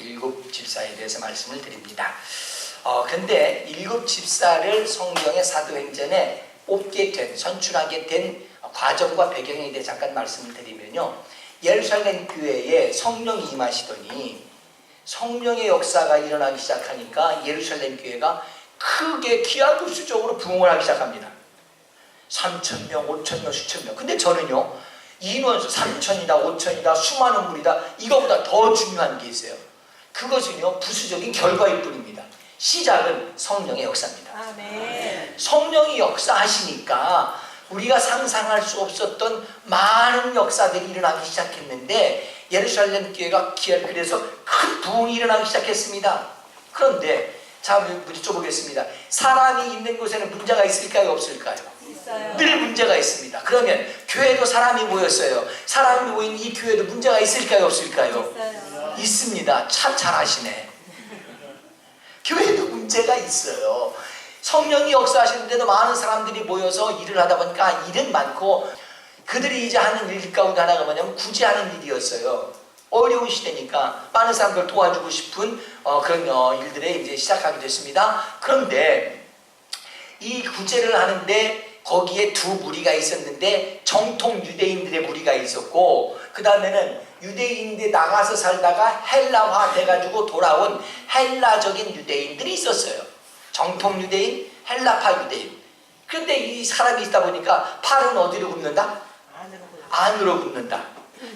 일곱 집사에 대해서 말씀을 드립니다. 근데 일곱 집사를 성경의 사도행전에 뽑게 된, 선출하게 된 과정과 배경에 대해 잠깐 말씀을 드리면요. 예루살렘 교회에 성령이 임하시더니 성령의 역사가 일어나기 시작하니까 예루살렘 교회가 크게 기하급수적으로 부흥을 하기 시작합니다. 3,000명, 5,000명, 수천 명. 근데 저는요, 인원수 3,000이다, 5,000이다, 수많은 분이다, 이거보다 더 중요한 게 있어요. 그것은요, 부수적인 결과일 뿐입니다. 시작은 성령의 역사입니다. 아멘. 성령이 역사하시니까 우리가 상상할 수 없었던 많은 역사들이 일어나기 시작했는데 예루살렘 교회가 그래서 큰 부흥이 일어나기 시작했습니다. 그런데 자, 물어보겠습니다. 사람이 있는 곳에는 문제가 있을까요? 없을까요? 있어요. 늘 문제가 있습니다. 그러면 교회도 사람이 모였어요. 사람이 모인 이 교회도 문제가 있을까요? 없을까요? 있어요. 있습니다. 참 잘하시네. 교회도 문제가 있어요. 성령이 역사하시는데도 많은 사람들이 모여서 일을 하다 보니까 일은 많고, 그들이 이제 하는 일 가운데 하나가 뭐냐면 구제하는 일이었어요. 어려운 시대니까 많은 사람들 도와주고 싶은 그런 일들에 이제 시작하게 됐습니다. 그런데 이 구제를 하는데 거기에 두 무리가 있었는데, 정통 유대인들의 무리가 있었고, 그 다음에는 유대인들 나가서 살다가 헬라화 돼가지고 돌아온 헬라적인 유대인들이 있었어요. 정통 유대인, 헬라파 유대인. 그런데 이 사람이 있다 보니까 팔은 어디로 굽는다? 안으로 굽는다.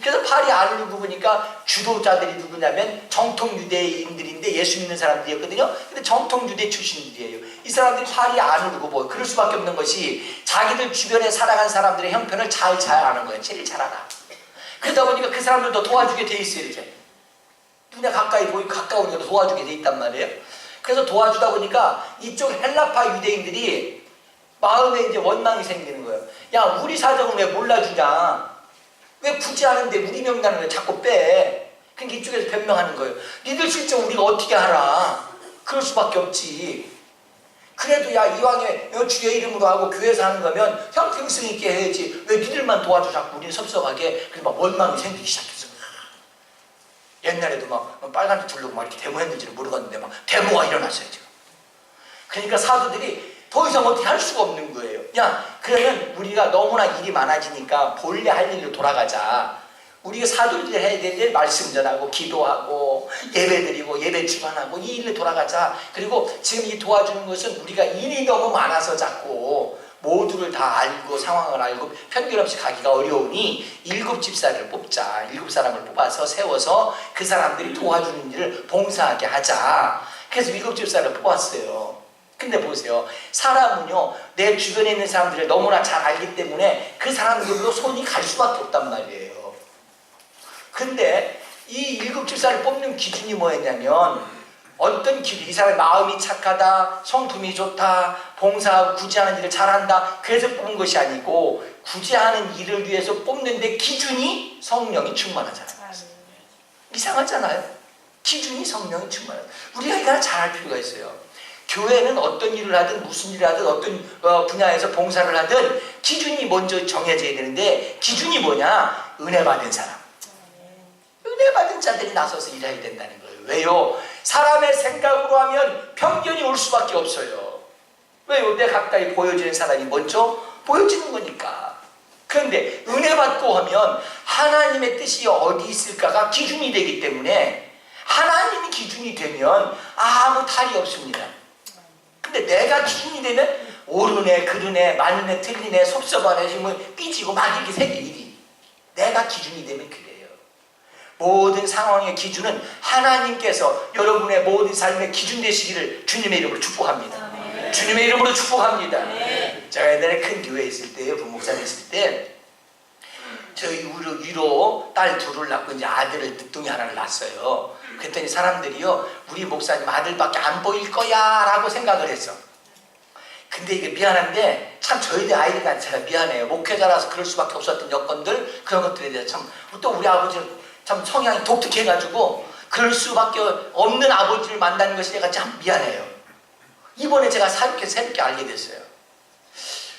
그래서 팔이 안으로 굽으니까 주도자들이 누구냐면 정통 유대인들인데 예수 믿는 사람들이었거든요. 근데 정통 유대 출신들이에요. 이 사람들이 팔이 안으로 굽어요. 그럴 수밖에 없는 것이 자기들 주변에 살아간 사람들의 형편을 잘 아는 거예요. 제일 잘 알아. 그러다 보니까 그 사람들도 도와주게 돼 있어요. 이렇게 눈에 가까이 보이고 가까우니까 도와주게 돼 있단 말이에요. 그래서 도와주다 보니까 이쪽 헬라파 유대인들이 마음에 이제 원망이 생기는 거예요. 야, 우리 사정은 왜 몰라주냐? 왜 굳이 하는데 우리 명단을 왜 자꾸 빼? 그러니까 이쪽에서 변명하는 거예요. 니들 실정 우리가 어떻게 알아? 그럴 수밖에 없지. 그래도 야, 이왕에 주의 이름으로 하고 교회에서 하는 거면 형평성 있게 해야지. 왜 니들만 도와줘 자꾸 우리는 섭섭하게. 그래서 막 원망이 생기기 시작했어. 옛날에도 막 빨간 불 두르고 막 이렇게 데모했는지는 모르겠는데 막 데모가 일어났어요 지금. 그러니까 사도들이 더 이상 어떻게 할 수가 없는 거예요. 야, 그러면 우리가 너무나 일이 많아지니까 본래 할 일로 돌아가자. 우리가 사도들이 해야 될 일 말씀 전하고 기도하고 예배드리고 예배 주관하고 이 일로 돌아가자. 그리고 지금 이 도와주는 것은 우리가 일이 너무 많아서 자꾸 모두를 다 알고 상황을 알고 편견 없이 가기가 어려우니 일곱 집사를 뽑자. 일곱 사람을 뽑아서 세워서 그 사람들이 도와주는 일을 봉사하게 하자. 그래서 일곱 집사를 뽑았어요. 근데 보세요. 사람은요, 내 주변에 있는 사람들을 너무나 잘 알기 때문에 그 사람들로 손이 갈 수밖에 없단 말이에요. 근데 이 일곱 집사를 뽑는 기준이 뭐였냐면, 어떤 기준, 이 사람의 마음이 착하다, 성품이 좋다, 봉사하고 구제하는 일을 잘한다, 그래서 뽑은 것이 아니고 구제하는 일을 위해서 뽑는데 기준이 성령이 충만한 사람이었어요. 이상하잖아요. 기준이 성령이 충만한 사람. 우리가 이걸 잘 알 필요가 있어요. 교회는 어떤 일을 하든 무슨 일을 하든 어떤 분야에서 봉사를 하든 기준이 먼저 정해져야 되는데, 기준이 뭐냐? 은혜 받은 사람. 은혜 받은 자들이 나서서 일해야 된다는 거예요. 왜요? 사람의 생각으로 하면 편견이 올 수밖에 없어요. 왜요? 내 가까이 보여지는 사람이 먼저 보여지는 거니까. 그런데 은혜 받고 하면 하나님의 뜻이 어디 있을까가 기준이 되기 때문에 하나님이 기준이 되면 아무 탈이 없습니다. 근데 내가 기준이 되면 옳으네, 그르네, 맞네, 틀리네, 섭섭하네, 지금 삐지고 막 이렇게 생겨 일이. 내가 기준이 되면 그래요. 모든 상황의 기준은 하나님께서 여러분의 모든 삶의 기준 되시기를 주님의 이름으로 축복합니다. 네. 주님의 이름으로 축복합니다. 네. 제가 옛날에 큰 교회에 있을 때요, 부목사님 있을 때 저희 위로 딸 둘을 낳고 이제 아들을 늦둥이 하나를 낳았어요. 그랬더니 사람들이요, 우리 목사님 아들밖에 안 보일 거야 라고 생각을 했어. 근데 이게 미안한데 참 저희들 아이들한테 제가 미안해요. 목회자라서 그럴 수밖에 없었던 여건들, 그런 것들에 대해서 참, 또 우리 아버지는 참 성향이 독특해가지고 그럴 수밖에 없는 아버지를 만나는 것이 내가 참 미안해요. 이번에 제가 새롭게 알게 됐어요.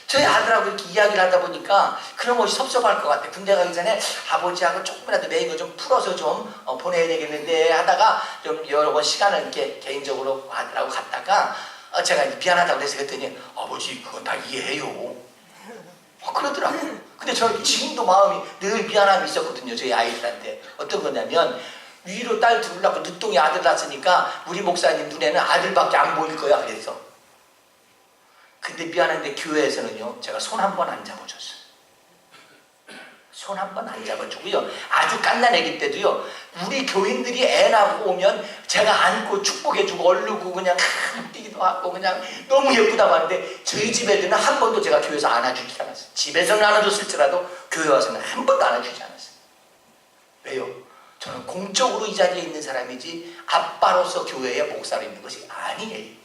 저희 아들하고 이렇게 이야기를 하다 보니까 그런 것이 섭섭할 것 같아. 군대 가기 전에 아버지하고 조금이라도 매인 거 좀 풀어서 좀 보내야 되겠는데 하다가 좀 여러 번 시간을 이렇게 개인적으로 아들하고 갔다가 제가 미안하다고 해서 그랬더니 아버지 그건 다 이해해요. 그러더라고. 근데 저 지금도 마음이 늘 미안함이 있었거든요. 저희 아이들한테. 어떤 거냐면 위로 딸 둘라고 늦둥이 아들 낳았으니까 우리 목사님 눈에는 아들밖에 안 보일 거야 그래서. 근데 미안한데 교회에서는요 제가 손 한 번 안 잡아줬어요. 손 한 번 안 잡아주고요. 아주 갓난애기 때도요 우리 교인들이 애 낳고 오면 제가 안고 축복해주고 얼르고 그냥 뛰기도 하고 그냥 너무 예쁘다고 하는데 저희 집 애들은 한 번도 제가 교회에서 안아주지 않았어요. 집에서는 안아줬을지라도 교회 와서는 한 번도 안아주지 않았어요. 왜요? 저는 공적으로 이 자리에 있는 사람이지 아빠로서 교회에 목사로 있는 것이 아니에요.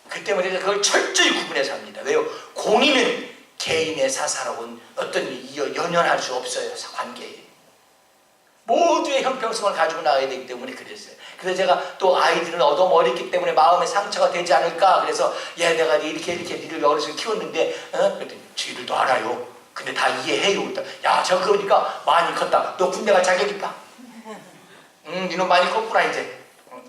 그 때문에 그걸 철저히 구분해서 합니다. 왜요? 공의는 개인의 사사로운 어떤 연연할 수 없어요. 관계에. 모두의 형평성을 가지고 나가야 되기 때문에 그랬어요. 그래서 제가 또 아이들은 어렸기 때문에 마음에 상처가 되지 않을까. 그래서 내가 이렇게 니를 어려서 키웠는데 그랬더니 저희들도 알아요. 근데 다 이해해요. 야, 저 그러니까 많이 컸다. 너 군대 갈 자격 있다. 니는 많이 컸구나 이제.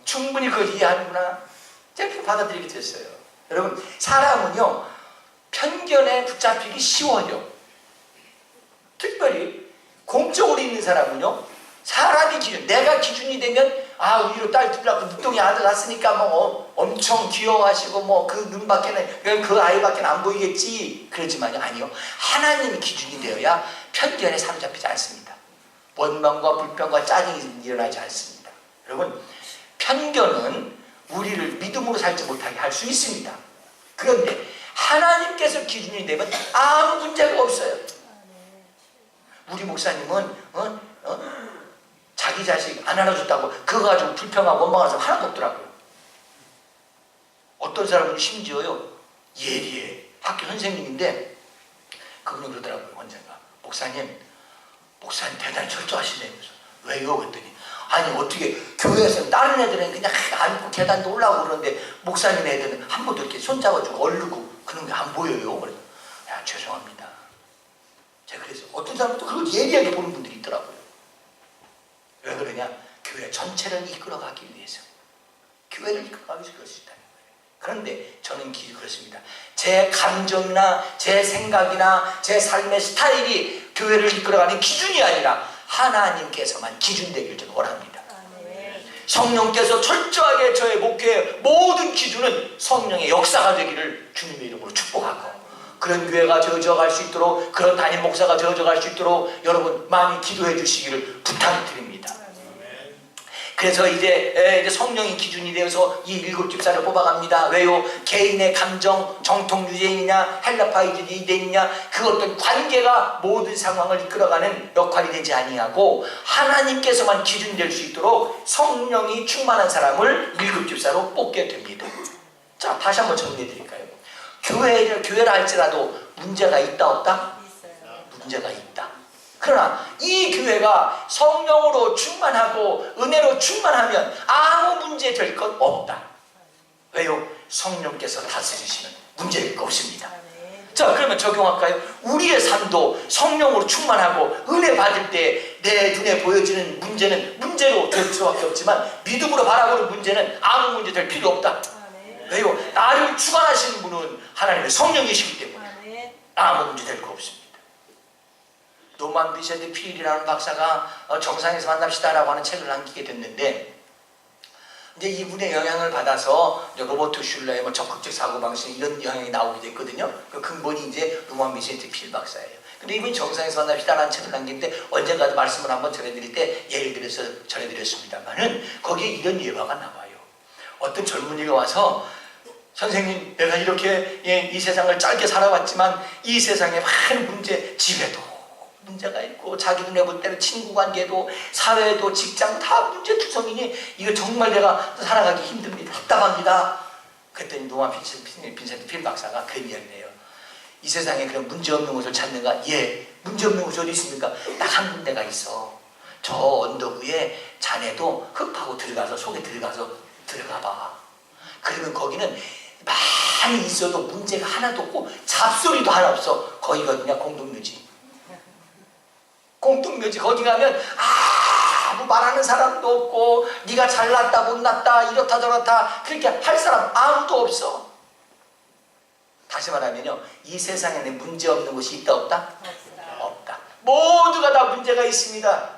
충분히 그걸 이해하는구나. 제가 그렇게 받아들이게 됐어요. 여러분 사람은요 편견에 붙잡히기 쉬워요. 특별히 공적으로 있는 사람은요 사람이 기준, 내가 기준이 되면 위로 딸 둘라고 늦둥이 아들 낳았으니까 뭐 엄청 귀여워하시고 뭐 그 눈밖에는 그 아이밖에 안 보이겠지 그러지만요 아니요 하나님이 기준이 되어야 편견에 사로잡히지 않습니다. 원망과 불평과 짜증이 일어나지 않습니다. 여러분 편견은 우리를 믿음으로 살지 못하게 할 수 있습니다. 그런데 하나님께서 기준이 되면 아무 문제가 없어요. 우리 목사님은 자기 자식 안 안아줬다고 그거 가지고 불평하고 원망하는 사람 하나도 없더라고요. 어떤 사람은 심지어요 예리해 학교 선생님인데 그분이 그러더라고요. 언젠가 목사님 대단히 철저하시네요. 왜요? 그랬더니 아니 어떻게 교회에서 다른 애들은 그냥 안고 계단도 올라오고 그러는데 목사님 애들은 한 번도 이렇게 손잡아주고 얼르고 그런 게 안 보여요. 그래서 야 죄송합니다. 제가 그래서 어떤 사람은 또 그걸 예리하게 보는 분들이 있더라고요. 왜 그러냐? 교회 전체를 이끌어가기 위해서. 교회를 이끌어가기 위해서 그럴 수 있다는 거예요. 그런데 저는 그렇습니다. 제 감정이나 제 생각이나 제 삶의 스타일이 교회를 이끌어가는 기준이 아니라 하나님께서만 기준 되길 저는 원합니다. 성령께서 철저하게 저의 목회의 모든 기준은 성령의 역사가 되기를 주님의 이름으로 축복하고 그런 교회가 저어갈 수 있도록 그런 담임 목사가 저어갈 수 있도록 여러분 많이 기도해 주시기를 부탁드립니다. 그래서 이제 성령이 기준이 되어서 이 7 집사를 뽑아갑니다. 왜요? 개인의 감정, 정통 유대인이냐 헬라파 유대인이냐 그 어떤 관계가 모든 상황을 이끌어가는 역할이 되지 아니하고 하나님께서만 기준 될 수 있도록 성령이 충만한 사람을 7 집사로 뽑게 됩니다. 자, 다시 한번 정리해 드릴까요? 교회라 할지라도 문제가 있다 없다? 있어요. 문제가 있다. 그러나 이 교회가 성령으로 충만하고 은혜로 충만하면 아무 문제 될 것 없다. 왜요? 성령께서 다스리시면 문제될 거 없습니다. 자, 그러면 적용할까요? 우리의 삶도 성령으로 충만하고 은혜 받을 때 내 눈에 보여지는 문제는 문제로 될 수밖에 없지만 믿음으로 바라보는 문제는 아무 문제 될 필요 없다. 왜요? 나를 주관하시는 분은 하나님의 성령이시기 때문에 아무 문제 될 거 없습니다. 노만 비센트 필이라는 박사가 정상에서 만납시다라고 하는 책을 남기게 됐는데 이제 이분의 영향을 받아서 로버트 슐러의 적극적 사고방식 이런 영향이 나오게 됐거든요. 그 근본이 이제 노만 비센트 필 박사예요. 근데 이분이 정상에서 만납시다라는 책을 남기는데 언젠가도 말씀을 한번 전해드릴 때 예를 들어서 전해드렸습니다만은 거기에 이런 예화가 나와요. 어떤 젊은이가 와서 선생님 내가 이렇게 이 세상을 짧게 살아왔지만 이 세상에 많은 문제 집에도 문제가 있고 자기 눈에 볼 때는 친구 관계도 사회도 직장 다 문제투성이니 이거 정말 내가 살아가기 힘듭니다. 답답합니다. 그랬더니 노만 빈센트 필 박사가 그 이야기를 해요. 이 세상에 그런 문제 없는 곳을 찾는가? 예, 문제 없는 곳이 어디 있습니까? 딱 한 군데가 있어. 저 언덕 위에 자네도 흙 파고 들어가서 속에 들어가 봐. 그러면 거기는 많이 있어도 문제가 하나도 없고 잡소리도 하나 없어. 거기가 그냥 공동묘지. 공동묘지 거기 가면 아무 말하는 사람도 없고 네가 잘났다 못났다 이렇다 저렇다 그렇게 할 사람 아무도 없어. 다시 말하면요, 이 세상에는 문제 없는 곳이 있다 없다? 없다. 모두가 다 문제가 있습니다.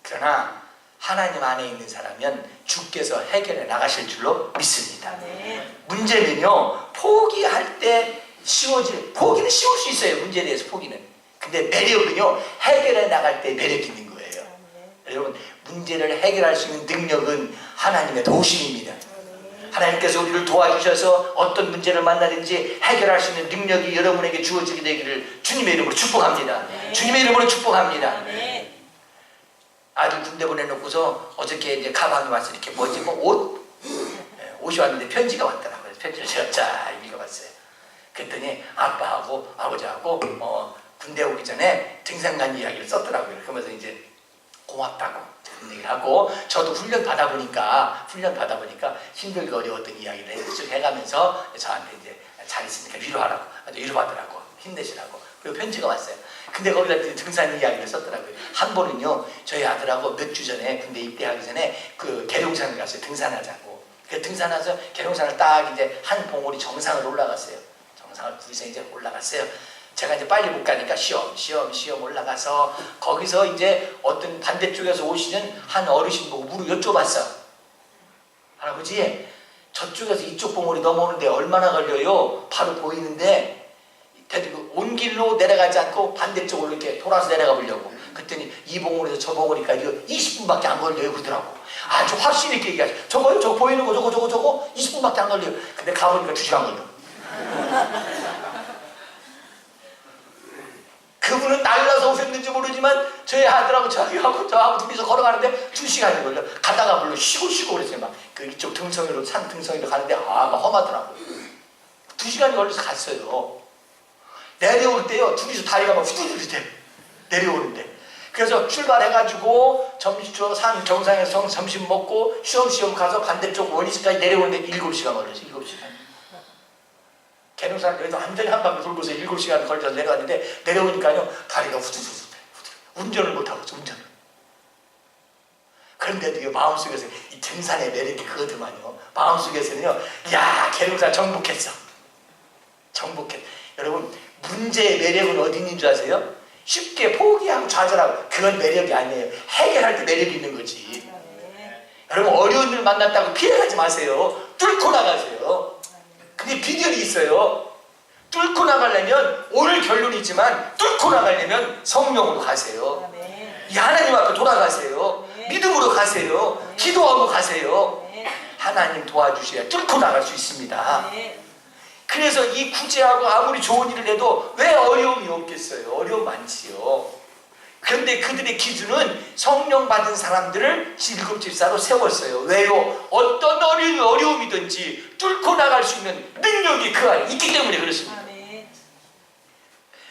그러나 하나님 안에 있는 사람은 주께서 해결해 나가실 줄로 믿습니다. 문제는요, 포기할 때 포기는 쉬울 수 있어요. 문제에 대해서 포기는. 근데 매력은요, 해결해 나갈 때 매력이 있는 거예요. 여러분, 문제를 해결할 수 있는 능력은 하나님의 도우심입니다. 하나님께서 우리를 도와주셔서 어떤 문제를 만나든지 해결할 수 있는 능력이 여러분에게 주어지게 되기를 주님의 이름으로 축복합니다. 주님의 이름으로 축복합니다. 아들 군대 보내놓고서 어저께 이제 가방이 왔어요. 이렇게 옷이 왔는데 편지가 왔더라고요. 편지를 제가 잘 읽어봤어요. 그랬더니 아빠하고 아버지하고 군대 오기 전에 등산 간 이야기를 썼더라고요. 그러면서 이제 고맙다고 그런 얘기를 하고, 저도 훈련 받아보니까 힘들고 어려웠던 이야기를 쭉 해가면서 저한테 이제 잘 있으니까 위로하라고, 위로받으라고, 힘내시라고. 그리고 편지가 왔어요. 근데 거기다 등산 이야기를 썼더라고요. 한 번은요, 저희 아들하고 몇 주 전에 군대 입대하기 전에 그 계룡산을 갔어요. 등산하자고. 그 등산해서 계룡산을 딱 이제 한 봉우리 정상을 올라갔어요. 정상을 둘이서 이제 올라갔어요. 제가 이제 빨리 못 가니까 시험 올라가서 거기서 이제 어떤 반대쪽에서 오시는 한 어르신 보고 물을 여쭤봤어. 할아버지, 저쪽에서 이쪽 봉우리 넘어오는데 얼마나 걸려요? 바로 보이는데 온 길로 내려가지 않고 반대쪽으로 이렇게 돌아서 내려가 보려고. 그랬더니 이 봉우리에서 저 봉우리까지 20분밖에 안 걸려요 그러더라고. 아주 확신 있게 얘기하죠. 저거요? 저거 보이는 거 저거 20분밖에 안 걸려요. 근데 가보니까 2시간 걸려. 그분은 날라서 오셨는지 모르지만 저희 아들하고 저하고 둘이서 걸어가는데 2시간이 걸려. 가다가 물론 쉬고 그랬어요. 막 그 이쪽 등성이로 산 등성이로 가는데 막 험하더라고요. 2시간이 걸려서 갔어요. 내려올 때요, 둘이서 다리가 막 후들후들 내려오는데. 그래서 출발해가지고 산 정상에서 점심 먹고 쉬엄쉬엄 가서 반대쪽 원위치까지 내려오는데 7시간 걸렸어요. 7시간. 계룡산 그래도 완전히 한 바퀴 돌고서 7시간 걸려서 내려왔는데, 내려오니까요 다리가 후들후들 운전을 못하고 있어. 운전을. 그런데도 마음속에서 이 등산의 매력이 그거더만요. 마음속에서는요, 야, 계룡산 정복했어. 여러분, 문제의 매력은 어디 있는 줄 아세요? 쉽게 포기하고 좌절하고 그건 매력이 아니에요. 해결할 때 매력이 있는 거지. 여러분, 어려운 일 만났다고 피해가지 마세요. 뚫고 나가세요. 그게 비결이 있어요. 뚫고 나가려면 오늘 결론이지만 뚫고 나가려면 성령으로 가세요. 이 하나님 앞에 돌아가세요. 믿음으로 가세요. 기도하고 가세요. 하나님 도와주셔야 뚫고 나갈 수 있습니다. 그래서 이 구제하고 아무리 좋은 일을 해도 왜 어려움이 없겠어요? 어려움 많지요. 그런데 그들의 기준은 성령 받은 사람들을 7집사로 세웠어요. 왜요? 어떤 어려움이든지 뚫고 나갈 수 있는 능력이 그 안에 있기 때문에 그렇습니다.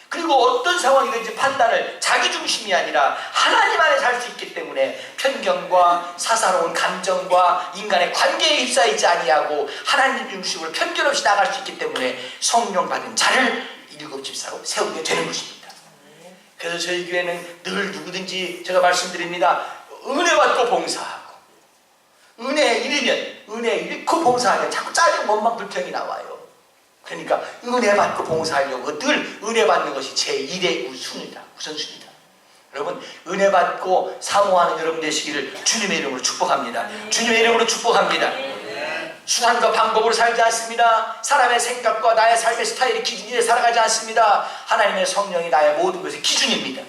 그리고 어떤 상황이든지 판단을 자기 중심이 아니라 하나님 안에 살 수 있기 때문에 편견과 사사로운 감정과 인간의 관계에 휩싸이지 아니하고 하나님 중심으로 편견 없이 나갈 수 있기 때문에 성령 받은 자를 7집사로 세우게 되는 것입니다. 그래서 저희 교회는 늘 누구든지 제가 말씀드립니다. 은혜 받고 봉사하고, 은혜 잃으면 은혜 잃고 봉사하면 자꾸 짜증 원망 불평이 나와요. 그러니까 은혜 받고 봉사하려고 늘 은혜 받는 것이 제1의 우선순위다. 여러분, 은혜 받고 사모하는 여러분 되시기를 주님의 이름으로 축복합니다. 주님의 이름으로 축복합니다. 수단과 방법으로 살지 않습니다. 사람의 생각과 나의 삶의 스타일이 기준이 살아가지 않습니다. 하나님의 성령이 나의 모든 것의 기준입니다.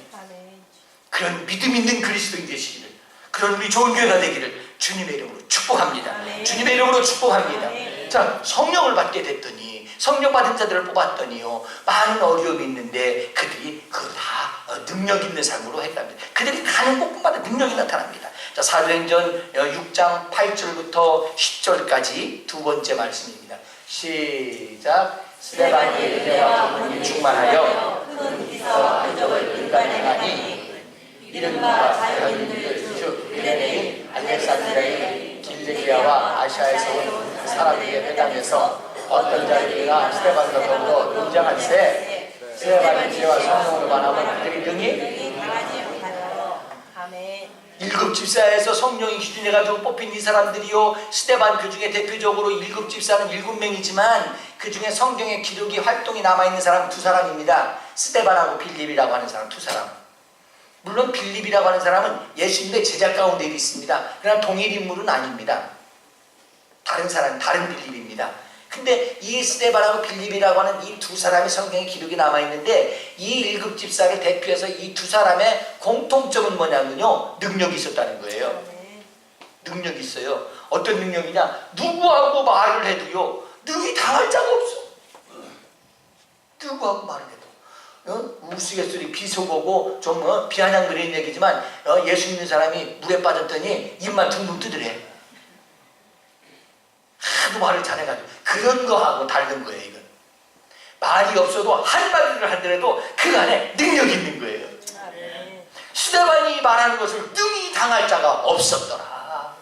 그런 믿음 있는 그리스도인 되시기를, 그런 우리 좋은 교회가 되기를 주님의 이름으로 축복합니다. 주님의 이름으로 축복합니다. 자, 성령을 받게 됐더니, 성령 받은 자들을 뽑았더니요, 많은 어려움이 있는데 그들이 다 능력 있는 삶으로 해갑니다. 그들이 가는 곳곳마다 능력이 나타납니다. 자, 사도행전 6장 8절부터 10절까지 두 번째 말씀입니다. 시작. 스데반이 은혜와 기쁨이 충만하여 큰 기사와 표적을 일관행하니 이른바 자연인들 즉 유대인 알렉산드라인 길리기아와 아시아에서 온 사람에게 회당에서 어떤 자들이나 스데반과 더불어 등장할 때 스데반의 지혜와 성령으로 만하면 그들이 능히 일곱 집사에서 성령이 기준해가지고 뽑힌 이 사람들이요, 스데반 그 중에 대표적으로 일곱 집사는 7명이지만 그 중에 성경의 기록이 활동이 남아있는 사람 두 사람입니다. 스데반하고 빌립이라고 하는 사람 두 사람. 물론 빌립이라고 하는 사람은 예수님의 제자 가운데 있습니다. 그러나 동일 인물은 아닙니다. 다른 사람, 다른 빌립입니다. 근데 이 스데반하고 빌립이라고 하는 이 두 사람의 성경의 기록이 남아있는데 이 일곱 집사를 대표해서 이 두 사람의 공통점은 뭐냐면요, 능력이 있었다는 거예요. 능력이 있어요. 어떤 능력이냐, 누구하고 말을 해도요 능히 당할 자가 없어. 누구하고 말을 해도 우스갯소리 비속어고 좀 비아냥거리는 얘기지만 예수 믿는 사람이 물에 빠졌더니 입만 둥둥 뜨더래. 하도 말을 잘해가지고 그런 거하고 다른 거예요. 이건 말이 없어도 한마디를 하더라도 그 안에 능력이 있는 거예요. 스데반이 말하는 것을 능히 당할 자가 없었더라.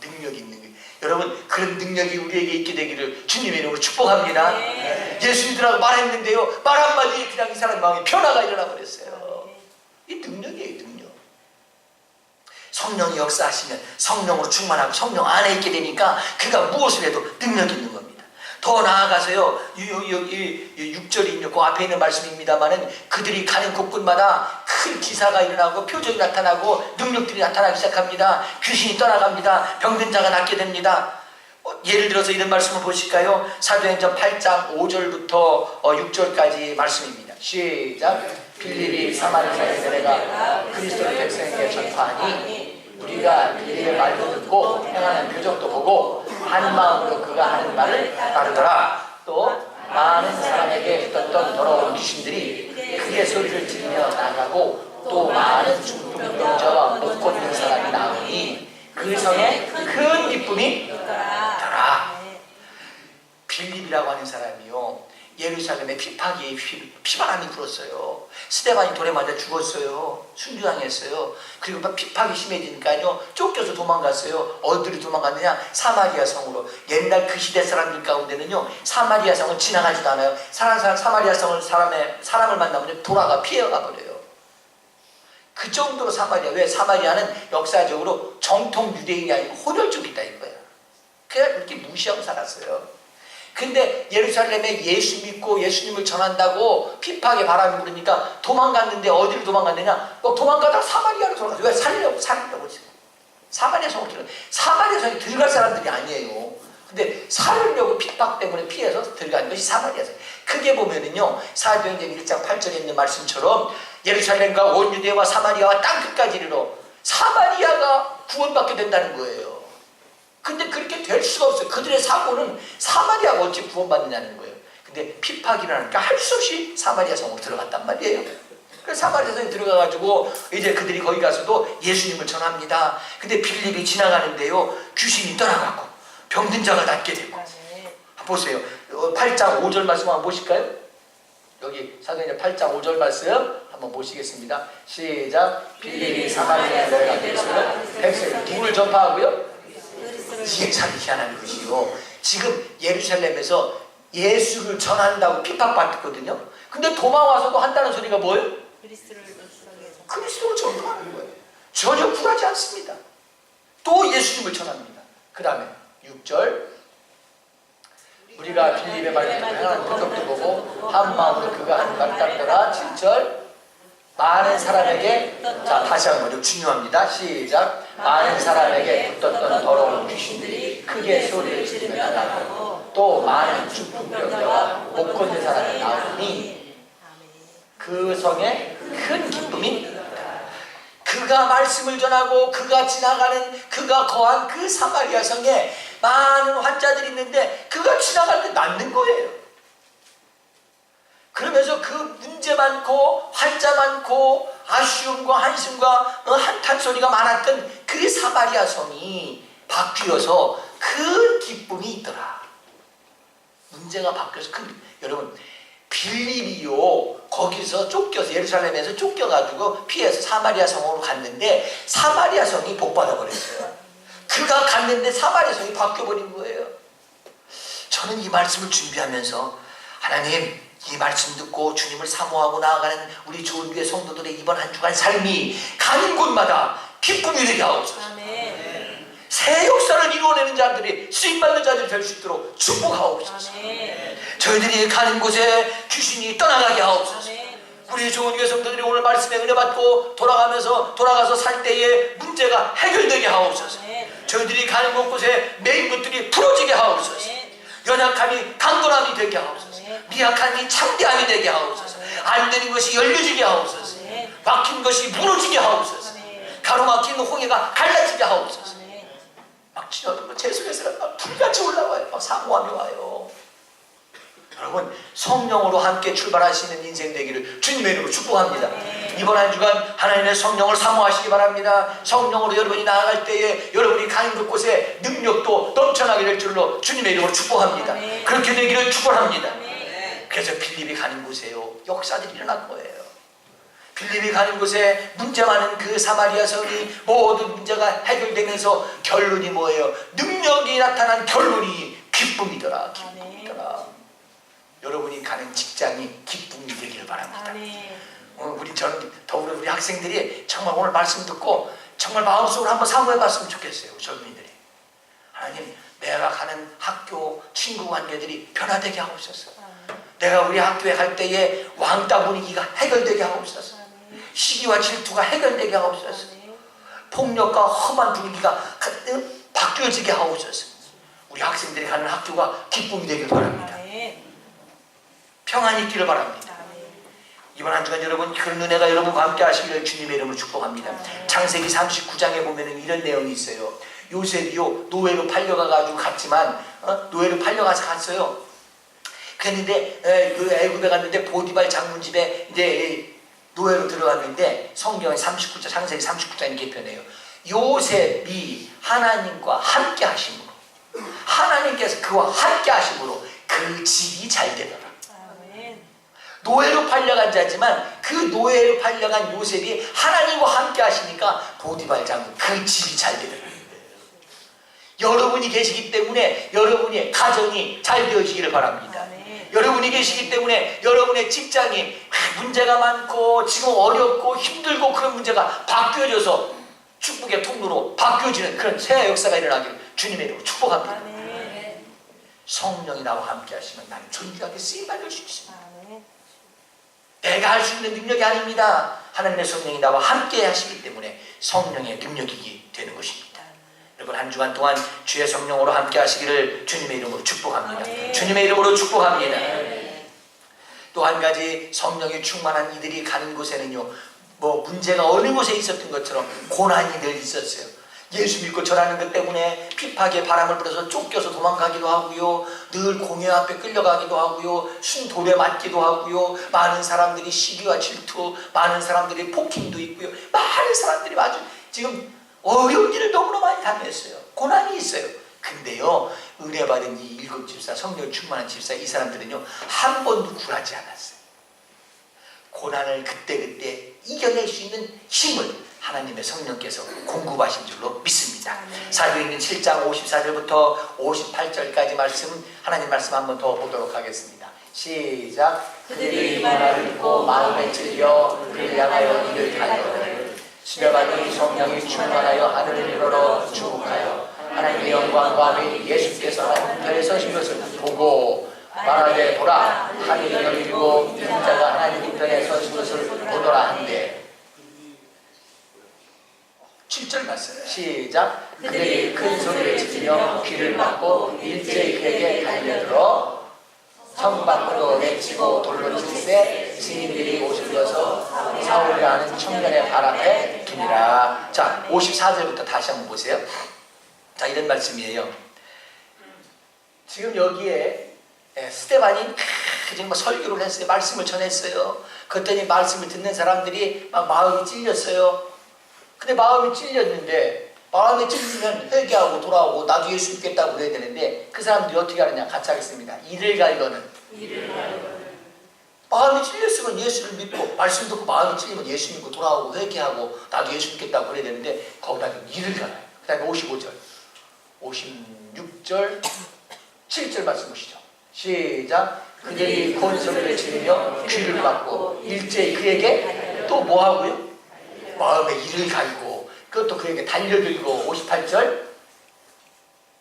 능력이 있는 거예요. 여러분, 그런 능력이 우리에게 있게 되기를 주님의 이름으로 축복합니다. 예수 믿으라고 말했는데요, 말 한마디에 그냥 이 사람 마음에 변화가 일어나 버렸어요. 이 능력이에요. 능력. 성령이 역사하시면 성령으로 충만하고 성령 안에 있게 되니까 그가 무엇을 해도 능력이 있는 겁니다. 더 나아가서요, 여기 6절이 그 앞에 있는 말씀입니다만은 그들이 가는 곳곳마다 큰 기사가 일어나고 표적이 나타나고 능력들이 나타나기 시작합니다. 귀신이 떠나갑니다. 병든 자가 낫게 됩니다. 예를 들어서 이런 말씀을 보실까요? 사도행전 8장 5절부터 6절까지 말씀입니다. 시작. 빌립이 사마리아에 내려가 그리스도의 백성에게 전파하니 우리가 빌립의 말도 듣고 행하는 표적도 보고 한 마음으로 그가 하는 말을 따르더라. 또 많은 사람에게 있었던 더러운 귀신들이 크게 소리를 지르며 나가고 또 많은 중풍병자와 못 걷는 사람이 나오니 그 성에 큰 기쁨이 있더라. 빌립이라고 하는 사람이요, 예루살렘에 피파기에 피바람이 불었어요. 스데반이 돌에 맞아 죽었어요. 순교당했어요. 그리고 피파기 심해지니까요 쫓겨서 도망갔어요. 어디로 도망갔느냐? 사마리아 성으로. 옛날 그 시대 사람들 가운데는요 사마리아 성을 지나가지도 않아요. 사마리아 성을 사람을 만나면 돌아가 피해가 버려요. 그 정도로 사마리아. 왜? 사마리아는 역사적으로 정통 유대인이 아니고 혼혈족이다 이거예요. 그냥 그렇게 무시하고 살았어요. 근데 예루살렘에 예수 믿고 예수님을 전한다고 핍하게 바람이 부르니까 도망갔는데 어디로 도망갔느냐? 도망가다가 사마리아로 돌아갔어요. 왜? 살려고 지금. 사마리아 성을 들어. 사마리아 성에 들어갈 사람들이 아니에요. 근데 살려고 핍박 때문에 피해서 들어간 것이 사마리아 성. 크게 보면은요, 사도행전 1장 8절에 있는 말씀처럼 예루살렘과 온 유대와 사마리아와 땅끝까지 이르러 사마리아가 구원받게 된다는 거예요. 근데 그렇게 될 수가 없어요. 그들의 사고는 사마리아가 어찌 구원받느냐는 거예요. 근데 핍박이라니까 할 수 없이 사마리아 성으로 들어갔단 말이에요. 그래서 사마리아 성에 들어가가지고 이제 그들이 거기 가서도 예수님을 전합니다. 근데 빌립이 지나가는데요 귀신이 떠나가고 병든 자가 낫게 되고. 보세요. 8장 5절 말씀 한번 보실까요? 여기 사도행전 8장 5절 말씀 한번 보시겠습니다. 시작. 빌립이 사마리아에 내려가서 백성이 누구를 전파하고요? 이게 참 희한한 것이요. 지금 예루살렘에서 예수를 전한다고 핍박받거든요. 근데 도망와서도 한다는 소리가 뭐예요? 그리스도를 전파하는 거예요. 전혀 굴하지 않습니다. 또 예수님을 전합니다. 그 다음에 6절. 우리가 빌립의 말을 듣고 행하는 표적도 보고 한 마음으로 그가 하는 말을 따르더라. 7절. 많은 사람에게, 자 다시 한번 이거 중요합니다. 시작. 많은 사람에게 붙었던 더러운 귀신들이 크게 소리를 지르며 나가고 또 많은 중풍병자와 못 걷는 사람이 나오니 그 성에 큰 기쁨이 그가 말씀을 전하고 그가 지나가는 그가 거한 그 사마리아 성에 많은 환자들이 있는데 그가 지나갈 때 낫는 거예요. 그러면서 그 문제 많고 환자 많고 아쉬움과 한심과 한탄소리가 많았던 그 사마리아 성이 바뀌어서 큰 기쁨이 있더라. 문제가 바뀌어서 여러분 빌립이요 거기서 쫓겨서 예루살렘에서 쫓겨가지고 피해서 사마리아 성으로 갔는데 사마리아 성이 복받아 버렸어요. 그가 갔는데 사마리아 성이 바뀌어버린 거예요. 저는 이 말씀을 준비하면서 하나님, 이 말씀 듣고 주님을 사모하고 나아가는 우리 좋은 교회 성도들의 이번 한 주간 삶이 가는 곳마다 기쁨이 되게 하옵소서. 아멘. 새 역사를 이루어내는 자들이 쓰임받는 자들이 될 수 있도록 축복하옵소서. 아멘. 저희들이 가는 곳에 귀신이 떠나가게 하옵소서. 아멘. 우리 좋은 교회 성도들이 오늘 말씀에 은혜 받고 돌아가서 살 때에 문제가 해결되게 하옵소서. 아멘. 저희들이 가는 곳곳에 매인 것들이 풀어지게 하옵소서. 아멘. 연약함이 강건함이 되게 하옵소서. 아멘. 미약함이 창대함이 되게 하옵소서. 안 되는 것이 열려지게 하옵소서. 아멘. 막힌 것이 무너지게 하옵소서. 아멘. 가로막힌 홍해가 갈라지게 하옵소서. 아멘. 막 지나도 제 속에서 막 불같이 올라와요. 막 사모함이 와요. 여러분, 성령으로 함께 출발하시는 인생 되기를 주님의 이름으로 축복합니다. 이번 한 주간 하나님의 성령을 사모하시기 바랍니다. 성령으로 여러분이 나아갈 때에 여러분이 가는 곳곳에 능력도 넘쳐나게 될 줄로 주님의 이름으로 축복합니다. 그렇게 되기를 축원합니다. 그래서 빌립이 가는 곳에요, 역사들이 일어난 거예요. 빌립이 가는 곳에 문제 많은 그 사마리아 성이 모든 문제가 해결되면서 결론이 뭐예요? 능력이 나타난 결론이 기쁨이더라. 기쁨이더라. 여러분이 가는 직장이 기쁨이 되기를 바랍니다. 아멘. 저는 더불어 우리 학생들이 정말 오늘 말씀 듣고 정말 마음속으로 한번 사모해 봤으면 좋겠어요. 젊은이들이. 하나님, 내가 가는 학교 친구 관계들이 변화되게 하옵소서. 내가 우리 학교에 갈 때에 왕따 분위기가 해결되게 하옵소서. 시기와 질투가 해결되게 하옵소서. 폭력과 험한 분위기가 바뀌어지게 하옵소서. 우리 학생들이 가는 학교가 기쁨이 되길 바랍니다. 평안이 있기를 바랍니다. 이번 한 주간 여러분 그런 은혜가 여러분과 함께 하시기를 주님의 이름으로 축복합니다. 창세기 39장에 보면은 이런 내용이 있어요. 요셉이요, 노예로 팔려가가지고 갔지만 노예로 팔려가서 갔어요. 그랬는데 그 애굽에 갔는데 보디발 장군 집에 이제 노예로 들어갔는데 성경에 39장, 창세기 39장 이렇게 표현해요. 요셉이 하나님과 함께 하심으로, 하나님께서 그와 함께 하심으로 그 집이 잘 되더라. 노예로 팔려간 자지만 그 노예로 팔려간 요셉이 하나님과 함께 하시니까 보디발 장군 그 집이 잘 되더라. 여러분이 계시기 때문에 여러분의 가정이 잘 되어지기를 바랍니다. 여러분이 계시기 때문에 여러분의 직장이 문제가 많고 지금 어렵고 힘들고 그런 문제가 바뀌어져서 축복의 통로로 바뀌어지는 그런 새 역사가 일어나기를 주님의 이름으로 축복합니다. 성령이 나와 함께 하시면 나는 존귀하게 쓰임받을 수 있습니다. 내가 할 수 있는 능력이 아닙니다. 하나님의 성령이 나와 함께 하시기 때문에 성령의 능력이기 되는 것입니다. 여러분 한 주간 동안 주의 성령으로 함께 하시기를 주님의 이름으로 축복합니다. 주님의 이름으로 축복합니다. 또 한 가지, 성령이 충만한 이들이 가는 곳에는요, 뭐 문제가 어느 곳에 있었던 것처럼 고난이 늘 있었어요. 예수 믿고 절하는 것 때문에 핍하게 바람을 불어서 쫓겨서 도망가기도 하고요, 늘 공회 앞에 끌려가기도 하고요, 순돌에 맞기도 하고요, 많은 사람들이 시기와 질투, 많은 사람들이 폭행도 있고요, 많은 사람들이 아주 지금 어려운 일을 너무나 많이 당했어요. 고난이 있어요. 근데요, 은혜 받은 이 일곱 집사, 성령 충만한 집사, 이 사람들은요 한 번도 굴하지 않았어요. 고난을 그때그때 이겨낼 수 있는 힘을 하나님의 성령께서 공급하신 줄로 믿습니다. 사도행전 7장 54절부터 58절까지 말씀, 하나님 말씀 한번 더 보도록 하겠습니다. 시작. 그들이 이 말을 듣고 마음에 찔려 그를 향하여 이를 달려오니 수배받은 성령이 충만하여 하늘을 열어 주목하여 하나님의 영광과 및 예수께서 하늘에 서신 것을 보고 말하되 보라, 하늘이 열리고 인자가 하나님 우편에 서신 것을 보더라 한데. 7절 말씀 시작. 그들이 큰 소리를 지르며 귀를 막고 일제히 그에게 달려들어 성 밖으로 내치고 돌로 치되 증인들이 옷을 벗어 사울이라는 청년의 발 앞에 두니라. 자, 54절부터 다시 한번 보세요. 자, 이런 말씀이에요. 지금 여기에 스데반이 정말 설교를 했어요. 말씀을 전했어요. 그랬더니 말씀을 듣는 사람들이 막 마음이 찔렸어요. 근데 마음이 찔렸는데, 마음이 찔리면 회개하고 돌아오고 나도 예수 믿겠다고 그래야 되는데, 그 사람들이 어떻게 하느냐 같이 하겠습니다. 이를 갈거는 마음이 찔렸으면 예수를 믿고, 말씀 듣고 마음이 찔리면 예수 믿고 돌아오고 회개하고 나도 예수 믿겠다고 그래야 되는데, 거기다 이를 갈아요. 그 다음에 55절 56절 7절 말씀 보시죠. 시작. 그들이 곧 소리를 지르며 귀를 막고 일제히 그에게 또 뭐하고요? 마음에 이를 갈고 그것도 그에게 달려들고 58절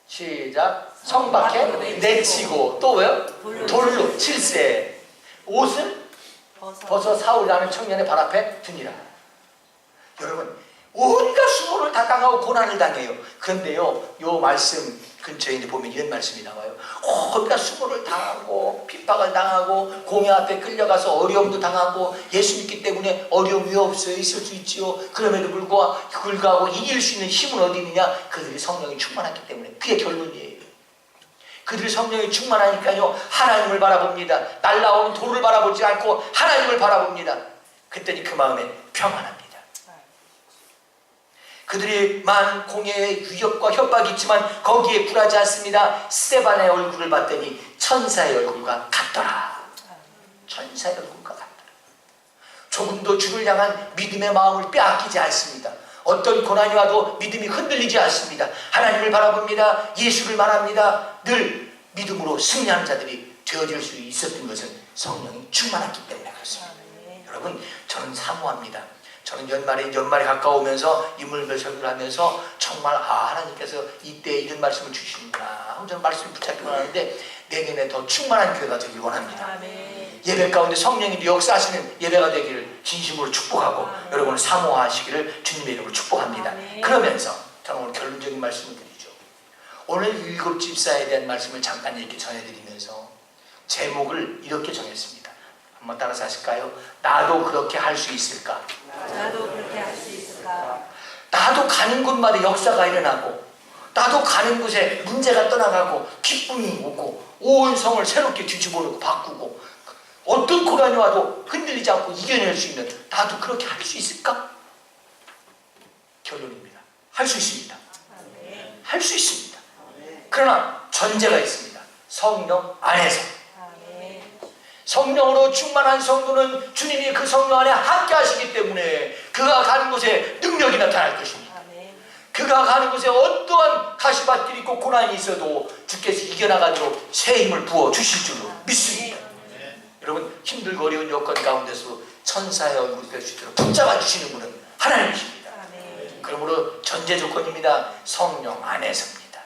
시작. 성 밖에 내치고 또 왜요? 돌로 칠세. 옷을 벗어 사울이라는 청년의 발 앞에 두니라. 여러분 온갖 수모를 다 당하고 고난을 당해요. 그런데요 요 말씀 근처에 이제 보면 이런 말씀이 나와요. 온갖 수모를 당하고 핍박을 당하고 공회 앞에 끌려가서 어려움도 당하고 예수 믿기 때문에 어려움이 없어요. 있을 수 있지요. 그럼에도 불구하고 이길 수 있는 힘은 어디 있느냐? 그들이 성령이 충만했기 때문에. 그게 결론이에요. 그들이 성령이 충만하니까요 하나님을 바라봅니다. 날라오는 돌을 바라보지 않고 하나님을 바라봅니다. 그랬더니 그 마음에 평안합니다. 그들이 많은 공회의 위협과 협박이 있지만 거기에 굴하지 않습니다. 스데반의 얼굴을 봤더니 천사의 얼굴과 같더라. 천사의 얼굴과 같더라. 조금도 주를 향한 믿음의 마음을 빼앗기지 않습니다. 어떤 고난이 와도 믿음이 흔들리지 않습니다. 하나님을 바라봅니다. 예수를 말합니다. 늘 믿음으로 승리하는 자들이 되어질 수 있었던 것은 성령이 충만했기 때문에 그렇습니다. 여러분 저는 사모합니다. 저는 연말에 가까우면서 인물별 설교를 하면서 정말 하나님께서 이때 이런 말씀을 주시는구나 하고 저는 말씀을 붙잡기만 하는데 내년에 더 충만한 교회가 되길 원합니다. 예배 가운데 성령이 역사하시는 예배가 되기를 진심으로 축복하고 여러분을 사모하시기를 주님의 이름으로 축복합니다. 그러면서 저는 오늘 결론적인 말씀을 드리죠. 오늘 7 집사에 대한 말씀을 잠깐 이렇게 전해드리면서 제목을 이렇게 정했습니다. 한번 따라서 하실까요? 나도 그렇게 할 수 있을까? 나도 그렇게 할 수 있을까? 나도 가는 곳마다 역사가 일어나고 나도 가는 곳에 문제가 떠나가고 기쁨이 오고 온 성을 새롭게 뒤집어놓고 바꾸고 어떤 고난이 와도 흔들리지 않고 이겨낼 수 있는 나도 그렇게 할 수 있을까? 결론입니다. 할 수 있습니다. 할 수 있습니다. 그러나 전제가 있습니다. 성령 안에서. 성령으로 충만한 성도는 주님이 그 성령 안에 함께 하시기 때문에 그가 가는 곳에 능력이 나타날 것입니다. 그가 가는 곳에 어떠한 가시밭길이 있고 고난이 있어도 주께서 이겨나가도록 새 힘을 부어주실 줄로 믿습니다. 여러분 힘들고 어려운 여건 가운데서 천사의 얼굴을 뵐 수 있도록 붙잡아 주시는 분은 하나님이십니다. 그러므로 전제 조건입니다. 성령 안에서입니다.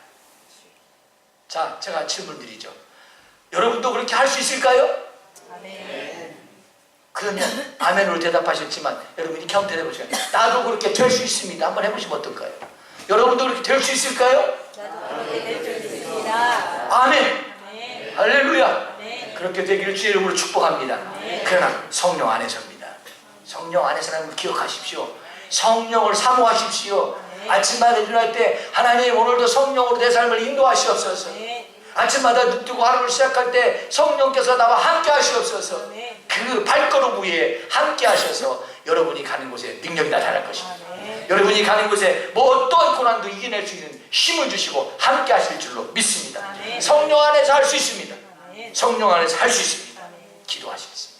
자, 제가 질문 드리죠. 여러분도 그렇게 할 수 있을까요? 그러면 아멘으로 대답하셨지만 여러분 이렇게 한번 대답해 보세요. 나도 그렇게 될 수 있습니다. 한번 해보시면 어떨까요? 여러분도 그렇게 될 수 있을까요? 나도 그렇게 될 수 있습니다. 아멘. 할렐루야. 그렇게 되기를 주의 이름으로 축복합니다. 그러나 성령 안에서입니다. 성령 안에서라는 걸 기억하십시오. 성령을 사모하십시오. 아침마다 일어날 때 하나님 오늘도 성령으로 내 삶을 인도하시옵소서. 아침마다 눈 뜨고 하루를 시작할 때 성령께서 나와 함께 하시옵소서. 그 발걸음 위에 함께 하셔서 여러분이 가는 곳에 능력이 나타날 것입니다. 여러분이 가는 곳에 뭐 어떠한 고난도 이겨낼 수 있는 힘을 주시고 함께 하실 줄로 믿습니다. 성령 안에서 할 수 있습니다. 성령 안에서 할 수 있습니다. 기도하시겠습니다.